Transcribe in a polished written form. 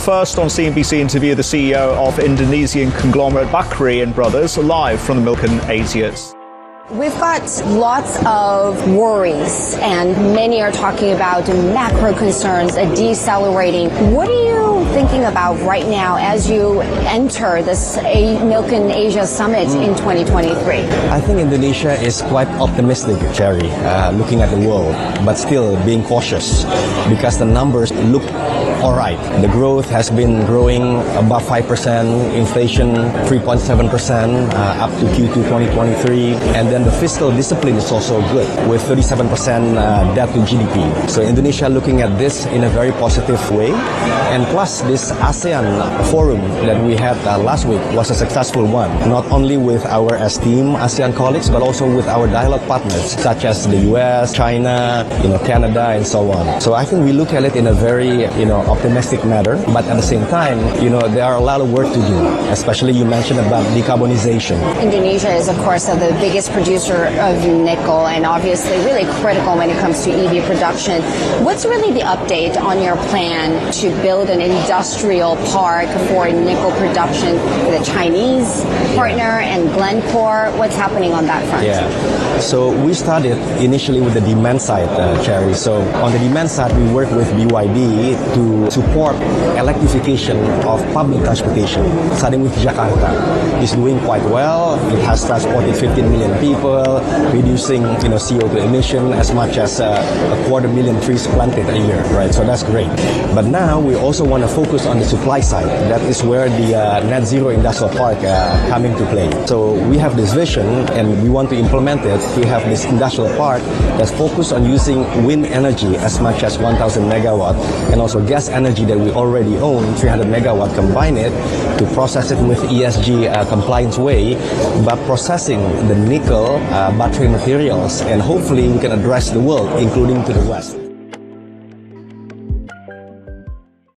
First on CNBC interview, the CEO of Indonesian conglomerate Bakri and Brothers, live from the Milken Asias. We've got lots of worries, and many are talking about macro concerns, a decelerating. What are you thinking about right now as you enter this Milken Asia Summit in 2023? I think Indonesia is quite optimistic, Cherry, looking at the world, but still being cautious because the numbers look all right. The growth has been growing above 5%, inflation 3.7% up to Q2 2023, and then the fiscal discipline is also good with 37% debt to GDP. So Indonesia looking at this in a very positive way, and plus this ASEAN forum that we had last week was a successful one, not only with our esteemed ASEAN colleagues, but also with our dialogue partners such as the US, China, Canada, and so on. So I think we look at it in a very, optimistic manner, but at the same time, there are a lot of work to do, especially you mentioned about decarbonization. Indonesia is, of course, the biggest producer of nickel and obviously really critical when it comes to EV production. What's really the update on your plan to build an industrial park for nickel production with a Chinese partner and Glencore? What's happening on that front? Yeah, so we started initially with the demand side, Cherry. So on the demand side, we work with BYD to support electrification of public transportation, starting with Jakarta. It's doing quite well. It has transported 15 million people, reducing CO2 emission as much as a 250,000 trees planted a year, right? So that's great. But now we also want to focus on the supply side. That is where the net zero industrial park come into play. So we have this vision and we want to implement it. We have this industrial park that's focused on using wind energy as much as 1,000 megawatt and also gas energy that we already own, 300 megawatt, combine it to process it with ESG compliance way, but processing the nickel battery materials, and hopefully we can address the world, including to the West.